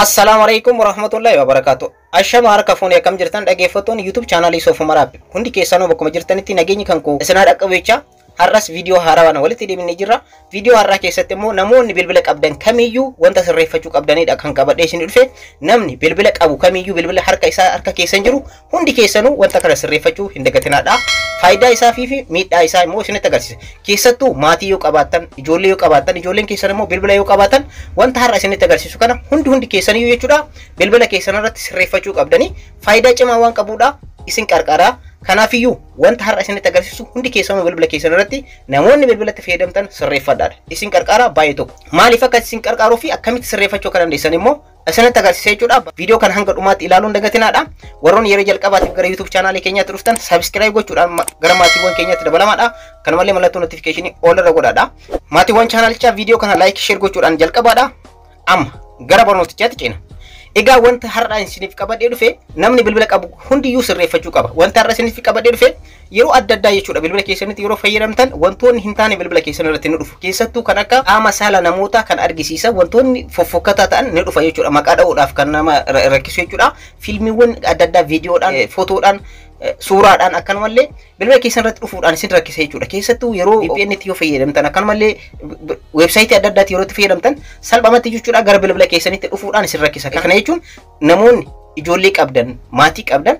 Assalamualaikum warahmatullahi wabarakatuh. Ashama harka foon yakam jirtan dhageeffattoon YouTube channel Soofumaraab. Hundi keessanuu bakkuma jirtanitti nageenyi kan koo isin dhaqqabeecha. Har'as video haarawaan walitti deemnee jirra. Video har'aa keessatti immoo namoonni bilbila qabdan kamiyyuu wanta sirreeffachuu qabdanidha kan qabadhee isin dhufe. Namni bilbila qabu kamiyyuu bilbila harka isaa harka keessan jiru hundi keessanuu wanta kana sirreeffachuu hin dagatinaadha. Faayidaa isaa fi miidhaa isaa immoo isinitti agarsiisa. Keessattuu maatii yoo qabaattan, ijoollee yoo qabaattan, ijoolleen keessan immoo bilbila yoo qabaattan wanta har'a isinitti agarsiisu kana hundi keessaniyyuu jechuudha. Bilbila keessan irratti sirreeffachuu qabdanii faayidaa cimaa waan qabuudha isin qarqara. Kanaafiyyuu wanta har'a isinitti agarsiisu hundi keessanuu bilbila keessan irratti namoonni bilbilatti fayyadamtan sirreeffadhaadha. Isin qarqara baay'ee tokko. Maaliif akka isin qarqaruu fi akkamitti sirreeffachuu kan dandeessan immoo isinitti agarsiisa jechuudha. Video kana hanga dhumaatti ilaaluun dagatinaadha. Warroonni yeroo jalqabaatiif gara YouTube channel keenyaatti dhuftan subscribe gochuudhaan gara maatiiwwan keenyaatti dabalamaadha. Kanumallee mallattoo notification all irra godhaadha. Maatiiwwan channelcha video kana like share gochuudhaan jalqabaadha. Amma gara barnootichaatti ceena. Egaa wanta har'a isiniif qabadhee dhufe namni bilbila qabu hundiyyuu sirreeffachuu qaba. Wanta har'a isiniif qabadhee dhufe yeroo adda addaa jechuudha. Bilbila keessanitti yeroo fayyadamtan wantoonni hin taane bilbila keessan irratti ni dhufu. Keessattuu kan akka qaama saala namoota kan argisiisan wantoonni foffokkataa ta'an ni dhufa jechuudha. Maqaa dha'uudhaaf kan nama rakkisu jechuudha. Fiilmiiwwan adda addaa viidiyoodhaan, footoodhaan, suuraadhaan akkanumallee bilbila keessan irratti dhufuudhaan isin rakkisa jechuudha. Keessattuu yeroo VPN itti yoo fayyadamtan akkanumallee websaayitii adda addaatti yeroo itti fayyadamtan salphamatti jechuudha gara bilbila keessanitti dhufuudhaan isin rakkisa. Kana jechuun namoonni ijoollee qabdan, maatii qabdan,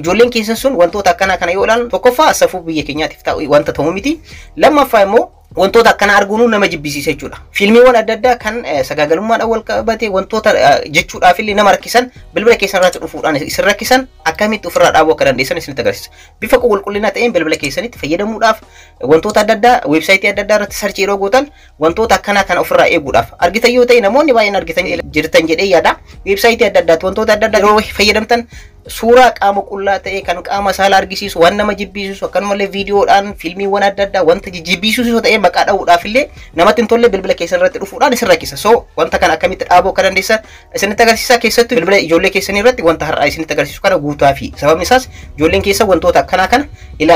ijoolleen keessan sun wantoota akkanaa kana yoo ilaalan tokkoffaa safuu biyya keenyaatiif ta'u wanta ta'u miti. Lammaffaa immoo wantoota akkana arguun nama jibbisiisa jechuudha. Fiilmiiwwan adda addaa kan sagaagalummaadhaan wal qabate wantoota jechuudhaaf illee nama rakkisan bilbila keessan irratti dhufuudhaan isin rakkisan akkamitti ofirraa dhaabuu akka dandeessan isinitti agarsiisa. Bifa qulqullinaa ta'een bilbila keessanitti fayyadamuudhaaf wantoota adda addaa websaayitii adda addaa irratti sarchii yeroo gootan wantoota akkanaa kana ofirraa eeguudhaaf argitan yoo ta'e namoonni baay'een argitan jirtan jedhee yaada. Websaayitii adda addaatti wantoota adda addaa yeroo fayyadamtan suuraa qaama qullaa ta'e kan qaama saala argisiisu waan nama jibbisiisu akkanumallee viidiyoodhaan fiilmiiwwan adda addaa wanta jibbisiisu ta'e maqaa dha'uudhaaf illee namatti hin tolle bilbila keessan irratti dhufuudhaan isin rakkisa. So wanta kana akkamitti dhaabuu akka dandeessan isinitti agarsiisa. Keessattuu bilbila ijoollee keessanii irratti wanta har'aa isinitti agarsiisu kana guutaa fi sababni isaas ijoolleen keessa wantoota akkanaa kana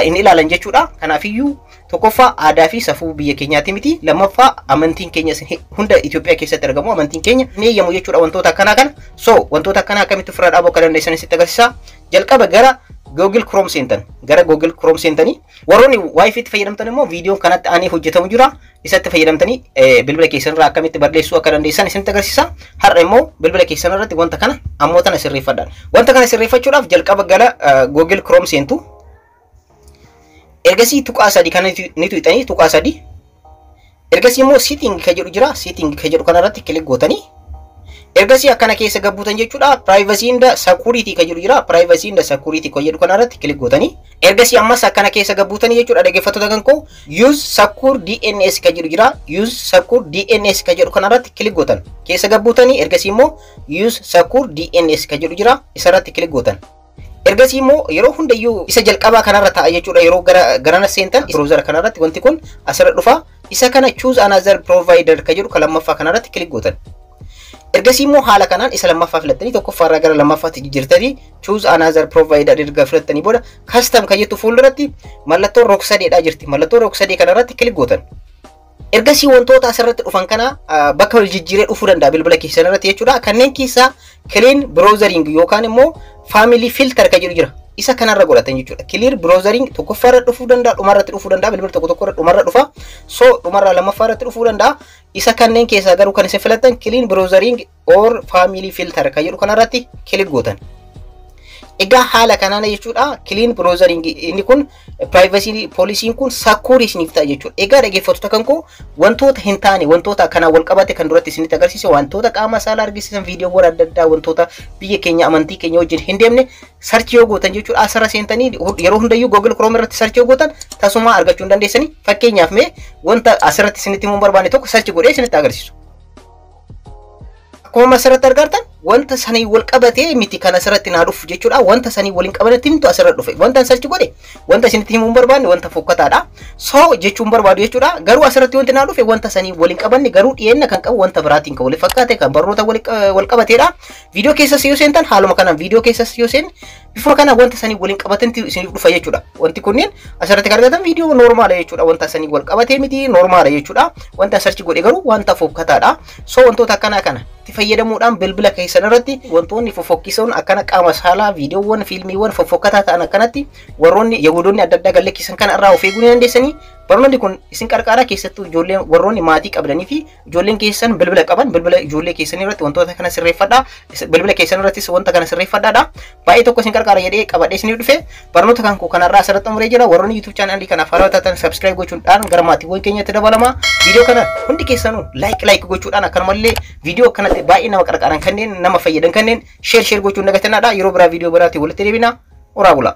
hin ilaalan jechuudha. Kanaafiyyuu tokkoffaa aadaa fi safuu biyya keenyaati miti. Lammaffaa amantiin keenya hunda Itoophiyaa keessatti argamu amantiin keenya ni eeyyamu jechuudha wantoota akkanaa kana. So wantoota akkanaa akkamitti ofirraa dhaabuu akka dandeessan isinitti agarsiisa. Jalqaba gara Google Chrome seentan. Gara Google Chrome seentanii warroonni Wi-Fi itti fayyadamtan immoo viidiyoon kanatti aanee hojjetamu jira. Isatti fayyadamtanii bilbila keessan irraa akkamitti balleessuu akka dandeessan isinitti agarsiisa. Har'a immoo bilbila keessan irratti wanta kana ammoo tana sirreeffadhaan. Wanta kana sirreeffachuudhaaf jalqaba gara Google Chrome seentu. Ergasii tuqaa sadii kana ni tuqxanii tuqaa sadii. Ergasii immoo setting ka jedhu jira. Setting ka jedhu kanarratti kilik gootanii ergasii akkana keessa gabbuutan jechuudha. Privacy and security ka jedhu jira. Privacy and security ka jedhu kanarratti kilik gootanii ergasii ammas akkana keessa gabbuutanii jechuudha. Dhaggeeffattoota kan koo use secure DNS ka jedhu jira. Use secure DNS ka jedhu kanarratti kilik gootan. Keessa gabbuutanii ergasii immoo use secure DNS ka jedhu jira. Isarratti kilik gootan. Ergasii immoo yeroo hundayyuu isa jalqabaa kanarra ta'a jechuudha. Yeroo garana seentan browser kanarratti wanti kun asirra dhufa. Isa kana choose another provider ka jedhu lammaffaa kanarratti kilik gootan. Ergasii immoo haala kanaan isa lammaffaa filattanii tokkoffaarraa gara lammaffaatti jijjiirtanii choose another provider erga filattanii booda custom ka jettu fuulduratti mallattoo rooksadeedhaa jirti. Mallattoo rooksadee kanarratti kilik gootan. Ergasii wantoota asirratti dhufan kana bakka wal jijjiiree dhufuu danda'a bilbila keessan irratti jechuudha. Kanneen keessaa clean browsing yookaan immoo family filter ka jedhu jira. Isa kanarra godhatan jechuudha. Clear browsing tokkoffaarra dhufuu danda'a, dhumarratti dhufuu danda'a, bilbila tokkorra dhumarra dhufa. So dhumarraa lammaffaarratti dhufuu danda'a. Isa kanneen keessaa garuu kan isin filattan clean browsing or family filter ka jedhu kanarratti kilik gootan. Egaa haala kanaan jechuudha. Clean browsing inni kun privacy policy kun secure isiniif ta'a jechuudha. Egaa dhaggeeffattoota kan koo wantoota hin taane wantoota kanaan wal qabate kan duratti isinitti agarsiise wantoota qaama saala argisiisan viidiyoowwan adda addaa wantoota biyya keenya amantii keenya wajjin hin deemne sarchii yoo gootan jechuudha. Asirra seentanii yeroo hundayyuu Google Chrome irratti sarchii yoo gootan tasuma argachuu hin dandeessanii. Fakkeenyaaf mee wanta asirratti isinitti himuu barbaanne tokko sarchii godhee isinitti agarsiisu. Akkuma asirratti argartan wanta sanii wal qabatee miti kan asirratti naa dhufu jechuudha. Wanta sanii waliin qabatetti miti asirra dhufe. Wanta sarchi godhe wanta isinitti himuu barbaanne wanta fokkataadha. So jechuun barbaadu jechuudha. Garuu asirratti wanti naa dhufe wanta sanii waliin qabanne garuu dhiyeenya kan qabu wanta biraatiin kan wal fakkaate kan barnoota wal qabateedha. Viidiyoo keessas yoo seentan haaluma kanaan viidiyoo keessas yoo seen bifa kana wanta sanii waliin qabatanti isiniif dhufa jechuudha. Wanti kunneen asirratti argatan viidiyoo normaala jechuudha. Wanta sanii wal qabatee miti normaala jechuudha. Wanta sarchi godhe garuu wanta fokkataadha. So wantoota akkana kana itti fayyadamuudhaan bilbila keessan irratti wantoonni fofokkisoon akkana qaama saalaa viidiyoowwan fiilmiiwwan fofokkataa ta'an akkanatti warroonni yahudoonni adda addaa galleekkisan kana irraa of eeguu ni dandeessanii. Barnoonni kun isin qarqara keessattuu ijoolleen warroonni maatii qabdanii fi ijoolleen keessan bilbila qaban bilbila ijoollee keessanii irratti wantoota kana sirreeffadhaa. Bilbila keessan irrattis wanta kana sirreeffadhaadha. Baay'ee tokko isin qarqara jedhee qabadhee isiniif dhufe barnoota kan kanarraa asirratti umree jira. Warroonni YouTube channel kanaaf haaraa taatan subscribe gochuudhaan gara maatiiwwan keenyatti dabalama. Viidiyoo kana hundi keessanuu like gochuudhaan akkanumallee viidiyoo kanatti baay'ee nama qarqaran kanneen nama fayyadan kanneen share gochuun dagatanaadha. Yeroo biraa viidiyoo biraatti walitti deebina. Oraa bulaa.